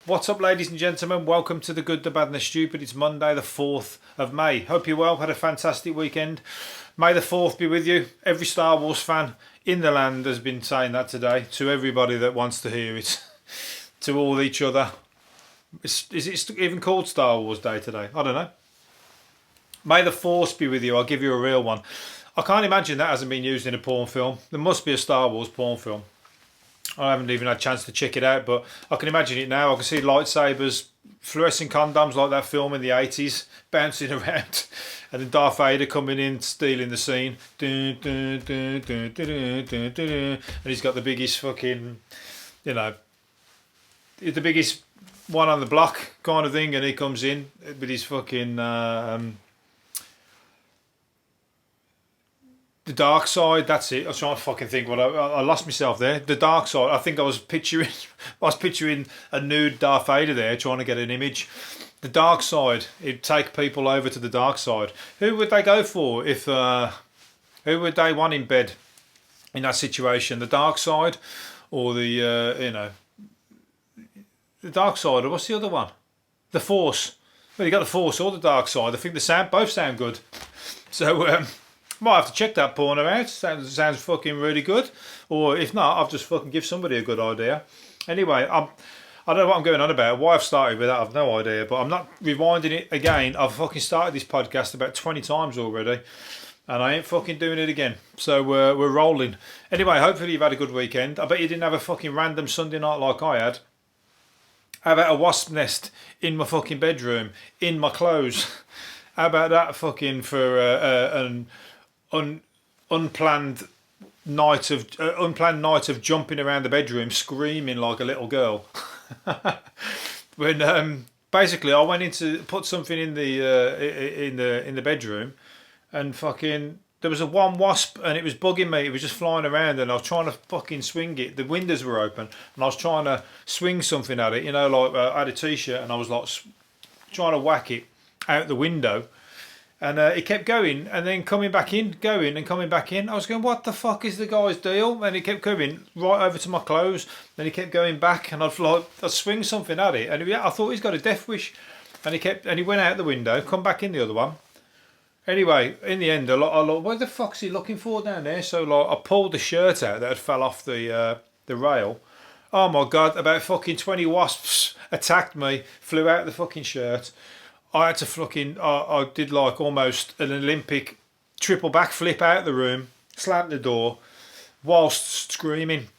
What's up, ladies and gentlemen? Welcome to the Good, the Bad and the Stupid. It's Monday the 4th of May. Hope you're well, had a fantastic weekend. May the 4th be with you. Every Star Wars fan in the land has been saying that today, to everybody that wants to hear it, to all each other. Is it even called Star Wars Day today? I don't know. May the Force be with you. I'll give you a real one. I can't imagine that hasn't been used in a porn film. There must be a Star Wars porn film. I haven't even had a chance to check it out, but I can imagine it now. I can see lightsabers, fluorescent condoms like that film in the 80s, bouncing around, and then Darth Vader coming in, stealing the scene. And he's got the biggest fucking, the biggest one on the block kind of thing, and he comes in with his fucking... The dark side, that's it. I was trying to fucking think what I lost myself there. The dark side, I think I was picturing a nude Darth Vader there, trying to get an image. The dark side, it'd take people over to the dark side. Who would they go for if? Who would they want in bed in that situation? The dark side, or the dark side, or what's the other one? The Force. Well, you got the Force or the dark side. I think both sound good. So. Might have to check that porno out. Sounds fucking really good. Or if not, I'll just fucking give somebody a good idea. Anyway, I don't know what I'm going on about. Why I've started with that, I've no idea. But I'm not rewinding it again. I've fucking started this podcast about 20 times already. And I ain't fucking doing it again. So we're rolling. Anyway, hopefully you've had a good weekend. I bet you didn't have a fucking random Sunday night like I had. How about a wasp nest in my fucking bedroom, in my clothes? How about that fucking for an... unplanned night of jumping around the bedroom screaming like a little girl. When basically I went in to put something in the bedroom, and fucking there was one wasp and it was bugging me. It was just flying around and I was trying to fucking swing it. The windows were open and I was trying to swing something at it, I had a t-shirt and I was like trying to whack it out the window. And it kept going and then coming back in, going and coming back in. I was going, what the fuck is the guy's deal? And he kept coming right over to my clothes. Then he kept going back and I'd swing something at it. And I thought he's got a death wish. And he went out the window, come back in the other one. Anyway, in the end, I looked, what the fuck's he looking for down there? So I pulled the shirt out that had fell off the rail. Oh my God, about fucking 20 wasps attacked me, flew out the fucking shirt. I had to fucking, I did like almost an Olympic triple backflip out the room, slammed the door, whilst screaming.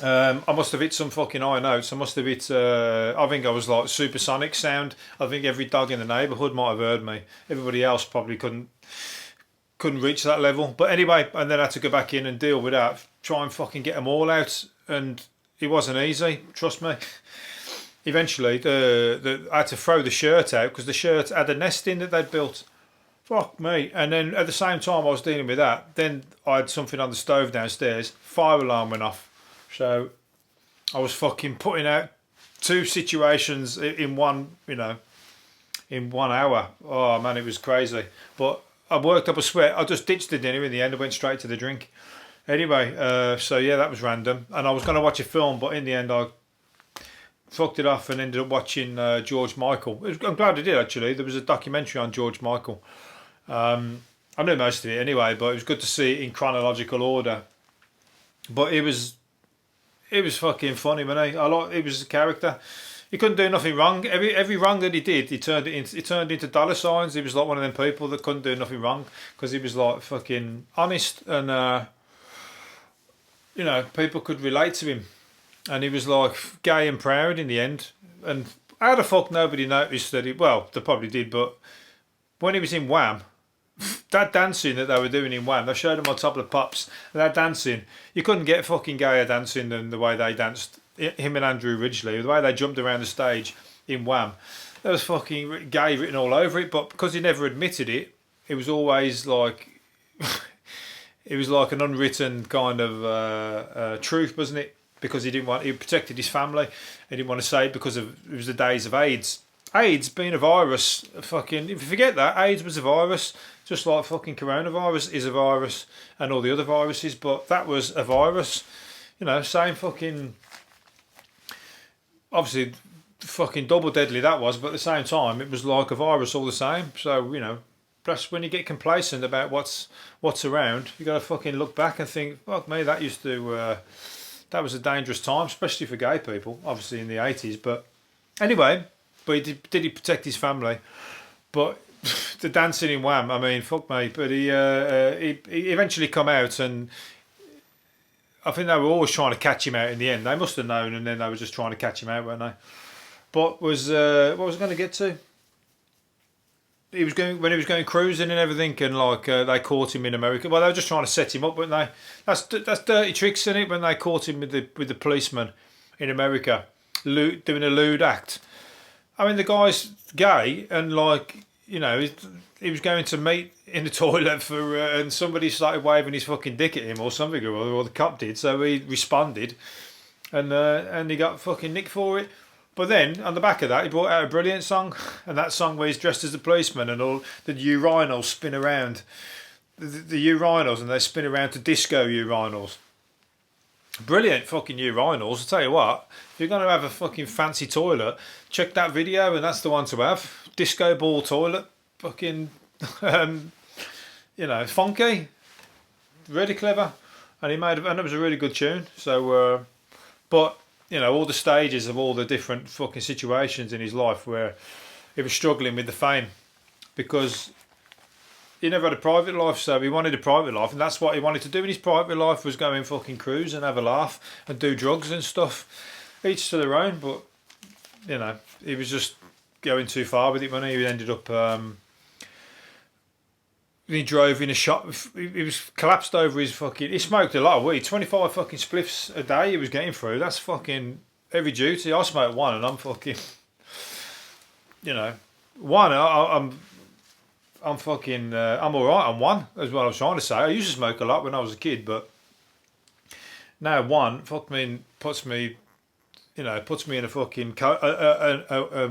I must have hit some fucking high notes. I must have hit, I think I was like supersonic sound. I think every dog in the neighbourhood might have heard me. Everybody else probably couldn't reach that level. But anyway, and then I had to go back in and deal with that, try and fucking get them all out. And it wasn't easy, trust me. Eventually, I had to throw the shirt out because the shirt had a nest in that they'd built. Fuck me. And then at the same time I was dealing with that, then I had something on the stove downstairs. Fire alarm went off. So I was fucking putting out two situations in one, in 1 hour. Oh man, it was crazy. But I worked up a sweat. I just ditched the dinner in the end. I went straight to the drink. Anyway, so yeah, that was random. And I was going to watch a film, but in the end I fucked it off and ended up watching George Michael. I'm glad I did, actually. There was a documentary on George Michael. I knew most of it anyway, but it was good to see it in chronological order. But it was fucking funny, man. It was a character. He couldn't do nothing wrong. Every wrong that he did, he turned into dollar signs. He was like one of them people that couldn't do nothing wrong because he was like fucking honest and people could relate to him. And he was like gay and proud in the end. And how the fuck nobody noticed that they probably did, but when he was in Wham, that dancing that they were doing in Wham, they showed him on top of the pops, and that dancing, you couldn't get fucking gayer dancing than the way they danced, him and Andrew Ridgeley, the way they jumped around the stage in Wham. There was fucking gay written all over it, but because he never admitted it, it was always like, it was like an unwritten kind of truth, wasn't it? Because he protected his family. He didn't want to say it because it was the days of AIDS. AIDS being a virus, fucking, if you forget that, AIDS was a virus, just like fucking coronavirus is a virus and all the other viruses, but that was a virus, same fucking, obviously fucking double deadly that was, but at the same time, it was like a virus all the same. So, that's when you get complacent about what's around. You got to fucking look back and think, fuck me, that used to, that was a dangerous time, especially for gay people, obviously in the 80s. But anyway, did he protect his family? But the dancing in Wham, I mean, fuck me. But he eventually come out, and I think they were always trying to catch him out in the end. They must have known, and then they were just trying to catch him out, weren't they? But what was I going to get to? He was going when he was going cruising and everything, and like they caught him in America. Well, they were just trying to set him up, weren't they? That's dirty tricks, in it, when they caught him with the policeman in America, doing a lewd act. I mean, the guy's gay, and like he was going to meet in the toilet for, and somebody started waving his fucking dick at him or something, or the cop did. So he responded, and he got fucking nicked for it. But then, on the back of that, he brought out a brilliant song, and that song where he's dressed as a policeman and all the urinals spin around. The urinals, and they spin around to disco urinals. Brilliant fucking urinals. I'll tell you what, if you're going to have a fucking fancy toilet, check that video, and that's the one to have. Disco ball toilet. Fucking, funky. Really clever. And and it was a really good tune. So, but all the stages of all the different fucking situations in his life where he was struggling with the fame, because he never had a private life, so he wanted a private life, and that's what he wanted to do in his private life, was go and fucking cruise and have a laugh and do drugs and stuff. Each to their own, but he was just going too far with it when he ended up. He drove in a shop. He was collapsed over his fucking. He smoked a lot of weed. 25 fucking spliffs a day he was getting through. That's fucking heavy duty. I smoked one, and I'm fucking. One. I'm fucking. I'm all right on one. That's what I was trying to say. I used to smoke a lot when I was a kid, but now one puts me in a fucking.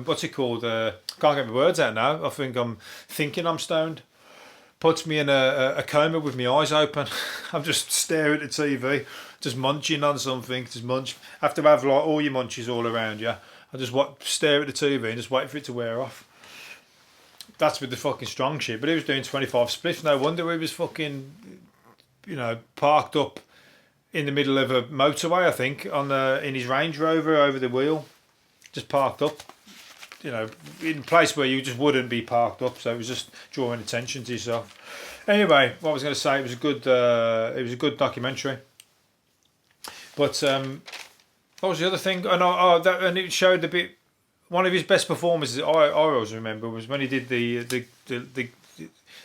What's it called? Can't get my words out now. I think I'm thinking I'm stoned. Puts me in a coma with my eyes open. I'm just staring at the TV, just munching on something. Just munch. Have to have like all your munchies all around you. I just stare at the TV and just wait for it to wear off. That's with the fucking strong shit. But he was doing 25 spliffs. No wonder he was fucking, parked up in the middle of a motorway. I think in his Range Rover over the wheel, just parked up. In a place where you just wouldn't be parked up, so it was just drawing attention to yourself. Anyway, what I was going to say, it was a good documentary. But what was the other thing? And it showed a bit. One of his best performances I always remember was when he did there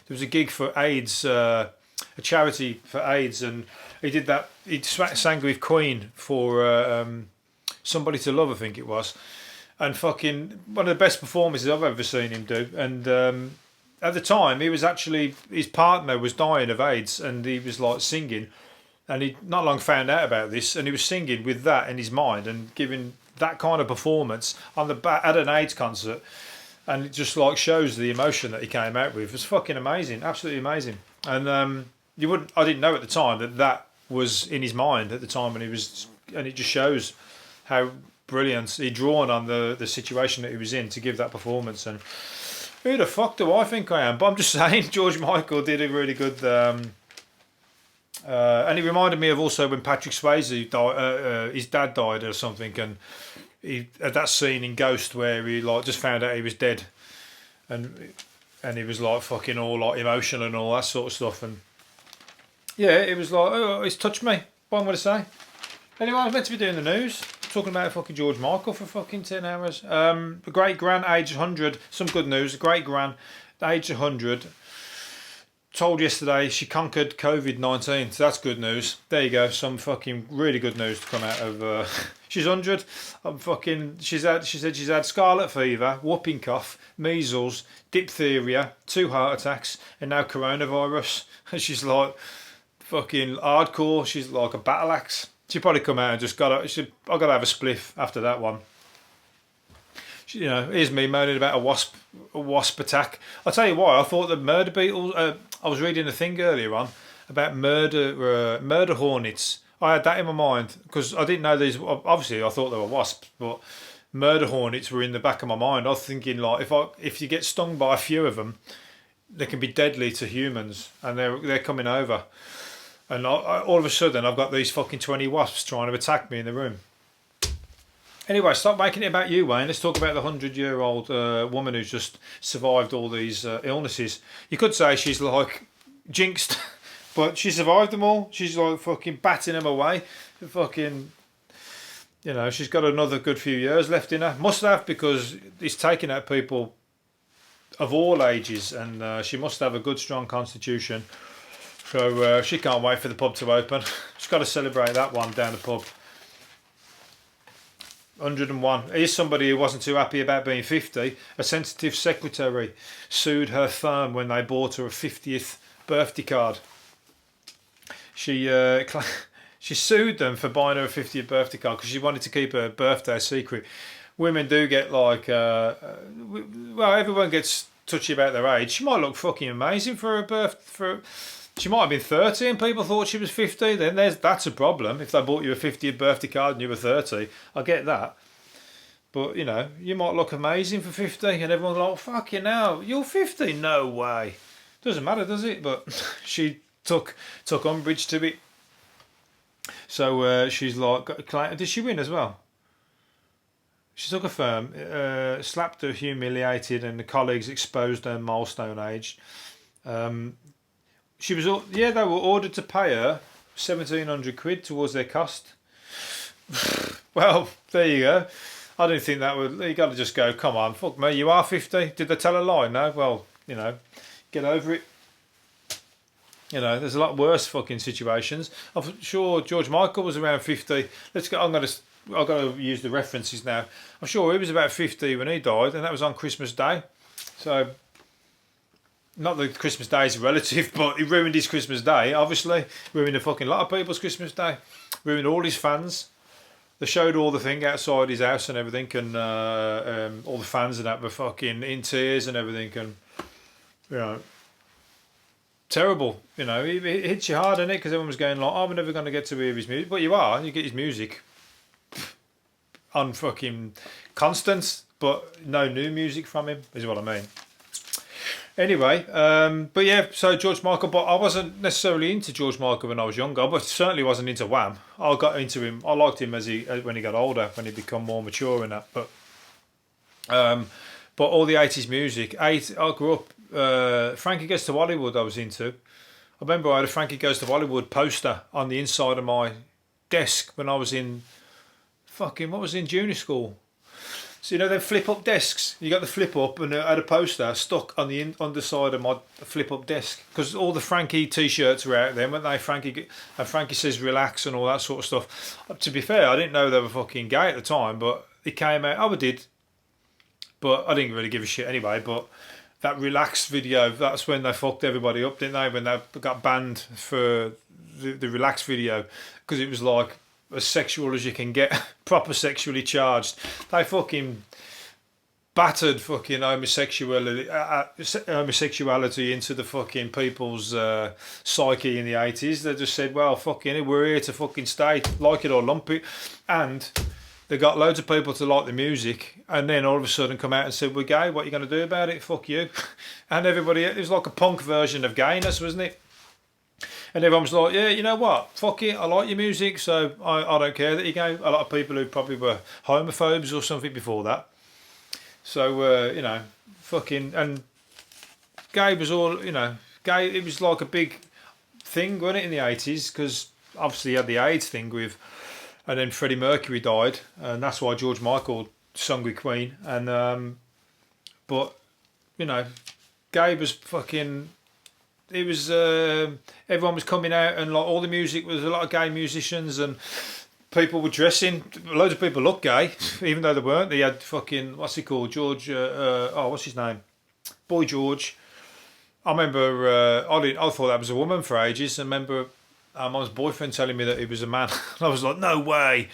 was a gig for AIDS, a charity for AIDS, and he did that. He sang with Queen for Somebody to Love, I think it was. And fucking one of the best performances I've ever seen him do. And at the time, he was actually, his partner was dying of AIDS, and he was like singing, and he not long found out about this, and he was singing with that in his mind and giving that kind of performance at an AIDS concert, and it just like shows the emotion that he came out with. It was fucking amazing, absolutely amazing. And I didn't know at the time that was in his mind at the time when he was, and it just shows how brilliant he'd drawn on the situation that he was in to give that performance. And who the fuck do I think I am? But I'm just saying, George Michael did a really good. And it reminded me of also when Patrick Swayze died, his dad died or something, and he at that scene in Ghost where he like just found out he was dead, and he was like fucking all like emotional and all that sort of stuff. And yeah, it was like, oh, it's touched me. What I'm going to say. Anyway, I was meant to be doing the news. Talking about fucking George Michael for fucking 10 hours. The great gran, age 100. Some good news. The great gran, age 100. Told yesterday she conquered COVID-19. So that's good news. There you go. Some fucking really good news to come out of. She's 100. She said she's had scarlet fever, whooping cough, measles, diphtheria, 2 heart attacks, and now coronavirus. And she's like fucking hardcore. She's like a battle axe. She probably come out and just I got to have a spliff after that one. Here's me moaning about a wasp attack. I'll tell you why. I thought the murder beetles. I was reading a thing earlier on about murder hornets. I had that in my mind because I didn't know these. Obviously, I thought they were wasps, but murder hornets were in the back of my mind. I was thinking, like, if you get stung by a few of them, they can be deadly to humans, and they're coming over. And all of a sudden, I've got these fucking 20 wasps trying to attack me in the room. Anyway, stop making it about you, Wayne. Let's talk about the 100-year-old woman who's just survived all these illnesses. You could say she's like jinxed, but she survived them all. She's like fucking batting them away. Fucking, you know, she's got another good few years left in her. Must have, because it's taking out people of all ages, and she must have a good, strong constitution. So she can't wait for the pub to open. She's got to celebrate that one down the pub. 101. Here's somebody who wasn't too happy about being 50. A sensitive secretary sued her firm when they bought her a 50th birthday card. She sued them for buying her a 50th birthday card because she wanted to keep her birthday a secret. Women do get like, well, everyone gets touchy about their age. She might look fucking amazing for her she might have been 30 and people thought she was 50. Then that's a problem. If they bought you a 50th birthday card and you were 30, I get that. But, you know, you might look amazing for 50 and everyone's like, oh, fuck you now, you're 50? No way. Doesn't matter, does it? But she took umbrage to it. So she's like, did she win as well? She took a firm, slapped her, humiliated, and the colleagues exposed her milestone age. They were ordered to pay her 1,700 quid towards their cost. Well, there you go. I didn't think that would. You got to just go, come on, fuck me, you are 50. Did they tell a lie? No. Well, you know, get over it. You know, there's a lot worse fucking situations. I'm sure George Michael was around 50. I've got to use the references now. I'm sure he was about 50 when he died, and that was on Christmas Day. So, not that Christmas Day is relative, but he ruined his Christmas Day, obviously. Ruined a fucking lot of people's Christmas Day. Ruined all his fans. They showed all the thing outside his house and everything, and all the fans and that were fucking in tears and everything, and, you know, terrible. You know, it hits you hard, innit? Because everyone was going like, oh, we're never going to get to hear his music. But you get his music on fucking constant, but no new music from him, is what I mean. Anyway, but yeah, so George Michael, but I wasn't necessarily into George Michael when I was younger, but certainly wasn't into Wham. I got into him, I liked him when he got older, when he become more mature and that, but all the 80s music, I grew up, Frankie Goes to Hollywood I was into. I remember I had a Frankie Goes to Hollywood poster on the inside of my desk when I was in junior school. So, you know, them flip-up desks. You got the flip-up, and I had a poster stuck on the underside of my flip-up desk. Because all the Frankie T-shirts were out then, weren't they? Frankie Says Relax and all that sort of stuff. To be fair, I didn't know they were fucking gay at the time, but it came out. I did. But I didn't really give a shit anyway. But that Relax video, that's when they fucked everybody up, didn't they? When they got banned for the Relax video. Because it was like as sexual as you can get, proper sexually charged. They fucking battered fucking homosexuality into the fucking people's psyche in the 80s. They just said, well, fucking, we're here to fucking stay, like it or lump it. And they got loads of people to like the music, and then all of a sudden come out and said, we're gay, what are you going to do about it? Fuck you. And everybody, it was like a punk version of gayness, wasn't it? And everyone was like, yeah, you know what, fuck it, I like your music, so I don't care that you're gay. A lot of people who probably were homophobes or something before that. So, you know, fucking, and gay was all, you know, gay, it was like a big thing, wasn't it, in the 80s, because obviously you had the AIDS thing with, and then Freddie Mercury died, and that's why George Michael sung with Queen, and, but, you know, gay was fucking, it was, everyone was coming out, and like all the music was a lot of gay musicians, and people were dressing, loads of people looked gay, even though they weren't. They had fucking, what's he called, George, what's his name, Boy George. I remember, I thought that was a woman for ages. I remember my mum's boyfriend telling me that he was a man. I was like, no way.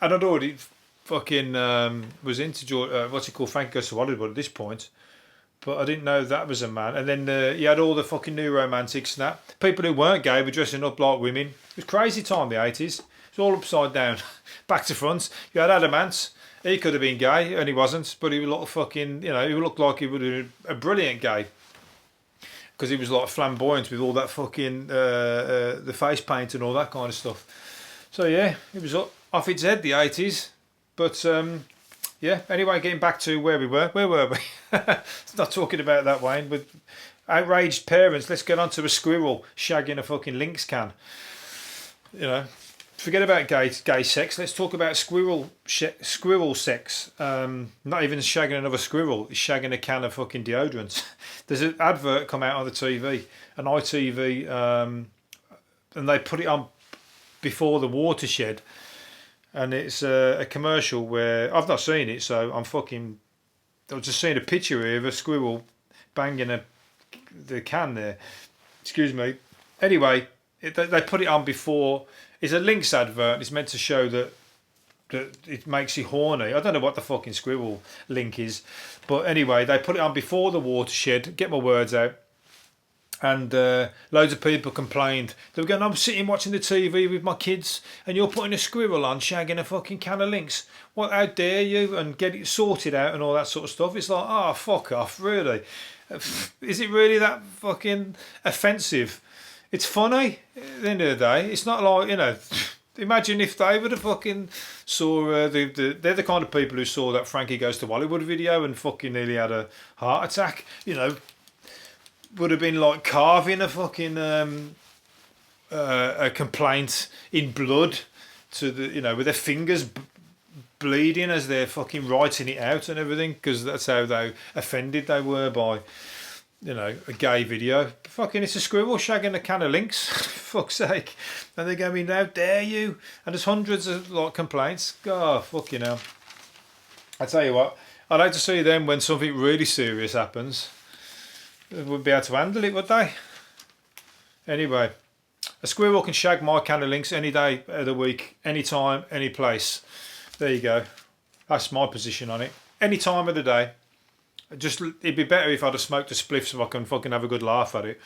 And I'd already fucking was into George, what's he called, Frankie Goes to Hollywood at this point. But I didn't know that was a man. And then you had all the fucking new romantics and that. People who weren't gay were dressing up like women. It was crazy time, the 80s. It was all upside down, back to front. You had Adam Ants, He could have been gay, and he wasn't, but he looked fucking, you know, he looked like he would have been a brilliant gay. Because he was like flamboyant with all that fucking, the face paint and all that kind of stuff. So yeah, it was off its head, the 80s. But yeah, anyway, getting back to where we were. Where were we? Not talking about that, Wayne, but outraged parents. Let's get on to a squirrel shagging a fucking lynx can. You know, forget about gay sex. Let's talk about squirrel sex. Not even shagging another squirrel. He's shagging a can of fucking deodorant. There's an advert come out on the TV, an ITV, and they put it on before the watershed. And it's a commercial where I've not seen it, so I've just seen a picture here of a squirrel banging the can there. Excuse me. Anyway, they put it on before. It's a Lynx advert. It's meant to show that it makes you horny. I don't know what the fucking squirrel link is, but anyway, they put it on before the watershed. Get my words out. And loads of people complained. They were going, I'm sitting watching the TV with my kids and you're putting a squirrel on shagging a fucking can of Lynx. What, how dare you? And get it sorted out and all that sort of stuff. It's like, oh, fuck off, really? Is it really that fucking offensive? It's funny at the end of the day. It's not like, you know, imagine if they would have fucking saw, they're the kind of people who saw that Frankie Goes to Hollywood video and fucking nearly had a heart attack, you know. Would have been like carving a fucking a complaint in blood to the, you know, with their fingers bleeding as they're fucking writing it out and everything, because that's how offended they were by, you know, a gay video. Fucking, it's a squirrel shagging a can of Lynx. Fuck's sake. And they're going, how dare you? And there's hundreds of like complaints. God, fucking hell. I tell you what, I'd like to see them when something really serious happens. They wouldn't be able to handle it, would they? Anyway, a squirrel can shag my can of Lynx any day of the week, any time, any place. There you go. That's my position on it. Any time of the day. It'd be better if I'd have smoked a spliff so I can fucking have a good laugh at it.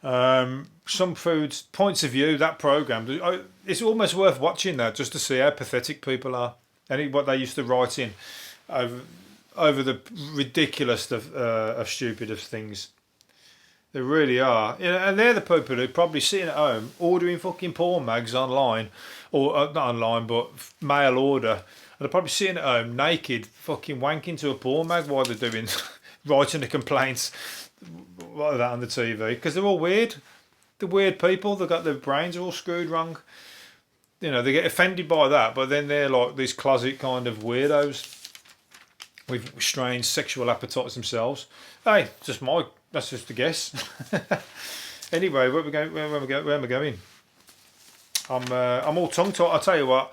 Some foods, points of view, that programme, it's almost worth watching that just to see how pathetic people are and what they used to write in over the ridiculous of stupidest things. They really are. You know, and they're the people who probably sitting at home ordering fucking porn mags online, or not online, but mail order. And they're probably sitting at home naked, fucking wanking to a porn mag while they're doing, writing the complaints like that on the TV. Because they're all weird. They're weird people. They've got their brains all screwed wrong. You know, they get offended by that, but then they're like these closet kind of weirdos with strange sexual appetites themselves. Hey, that's just a guess. Anyway, where am I going? I'm all tongue tied. I'll tell you what,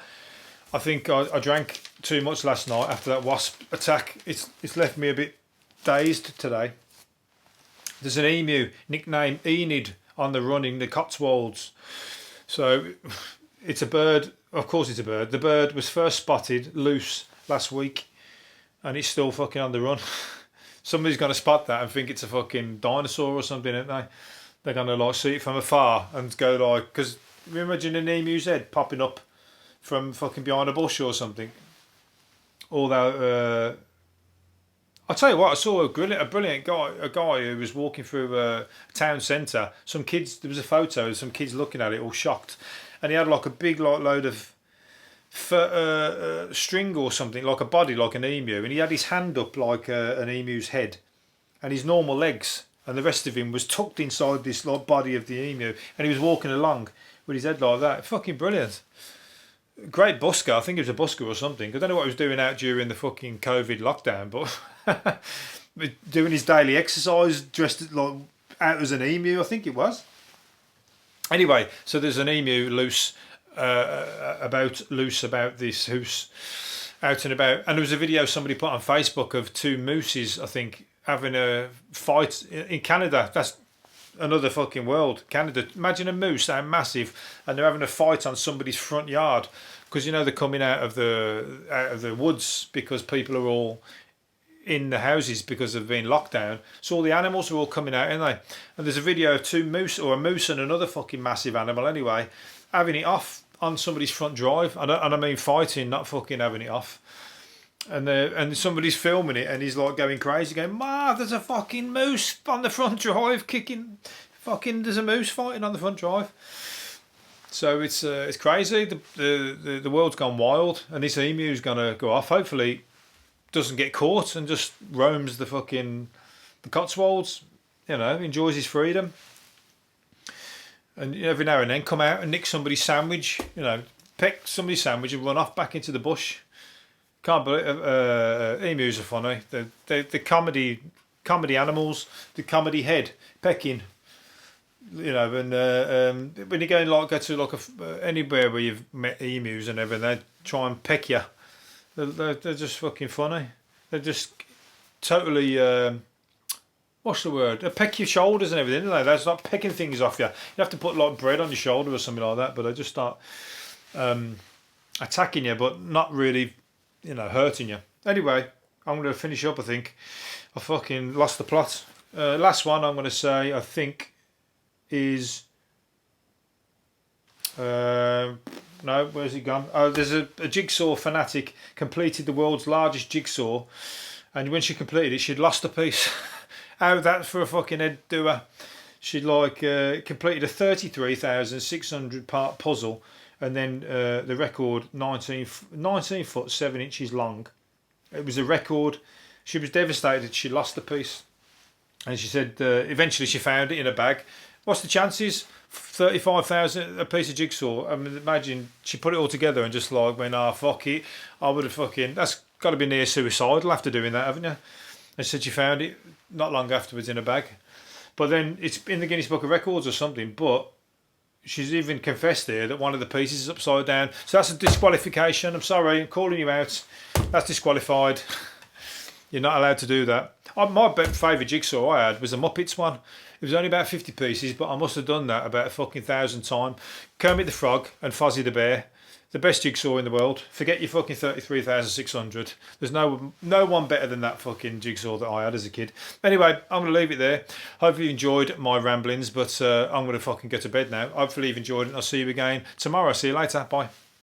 I think I drank too much last night after that wasp attack. It's left me a bit dazed today. There's an emu nicknamed Enid on the run in the Cotswolds. So it's a bird. Of course it's a bird. The bird was first spotted loose last week and it's still fucking on the run. Somebody's going to spot that and think it's a fucking dinosaur or something, aren't they? They're going to like see it from afar and go like, because imagine an emu's head popping up from fucking behind a bush or something. Although, I'll tell you what, I saw a brilliant guy, a guy who was walking through a town centre. Some kids, there was a photo of some kids looking at it all shocked. And he had like a big like load of string or something, like a body, like an emu, and he had his hand up like an emu's head and his normal legs, and the rest of him was tucked inside this like body of the emu, and he was walking along with his head like that. Fucking brilliant. Great busker. I think he was a busker or something. I don't know what he was doing out during the fucking COVID lockdown, but doing his daily exercise dressed like out as an emu, I think it was. Anyway, so there's an emu loose about this house out and about, and there was a video somebody put on Facebook of two mooses, I think, having a fight in Canada. That's another fucking world, Canada. Imagine a moose that massive and they're having a fight on somebody's front yard, because you know they're coming out of the woods because people are all in the houses because of being locked down. So all the animals are all coming out, aren't they? And there's a video of two moose, or a moose and another fucking massive animal anyway, having it off on somebody's front drive, and I mean fighting, not fucking having it off. and somebody's filming it, and he's like going crazy, going, "Ma, there's a fucking moose on the front drive kicking, fucking there's a moose fighting on the front drive." So it's crazy. The world's gone wild, and this emu's gonna go off. Hopefully, doesn't get caught and just roams the Cotswolds. You know, enjoys his freedom, and every now and then come out and nick somebody's sandwich. You know, peck somebody's sandwich and run off back into the bush. Can't believe emus are funny. The comedy animals. The comedy head pecking. You know, and when you go to anywhere where you've met emus and everything, they try and peck you. They're just fucking funny. They're just totally. What's the word? They peck your shoulders and everything, don't they? They start pecking things off you. You have to put like bread on your shoulder or something like that, but they just start attacking you, but not really, hurting you. Anyway, I'm going to finish up. I think I fucking lost the plot. Last one I'm going to say, I think, is no, where's he gone? Oh, there's a jigsaw fanatic completed the world's largest jigsaw, and when she completed it, she'd lost a piece. How that for a fucking head doer? She'd completed a 33,600 part puzzle, and then the record 19 foot 7 inches long. It was a record. She was devastated. She lost the piece, and she said eventually she found it in a bag. What's the chances? 35,000 a piece of jigsaw. I mean, imagine she put it all together and just went, fuck it. I would have that's got to be near suicidal after doing that, haven't you? And she said she found it not long afterwards in a bag. But then it's in the Guinness Book of Records or something, but she's even confessed there that one of the pieces is upside down. So that's a disqualification. I'm sorry, I'm calling you out. That's disqualified. You're not allowed to do that. My favourite jigsaw I had was a Muppets one. It was only about 50 pieces, but I must have done that about 1,000 times. Kermit the Frog and Fozzie the Bear. The best jigsaw in the world. Forget your fucking 33,600. There's no one better than that fucking jigsaw that I had as a kid. Anyway, I'm going to leave it there. Hopefully you enjoyed my ramblings, but I'm going to fucking go to bed now. Hopefully you've enjoyed it, and I'll see you again tomorrow. See you later. Bye.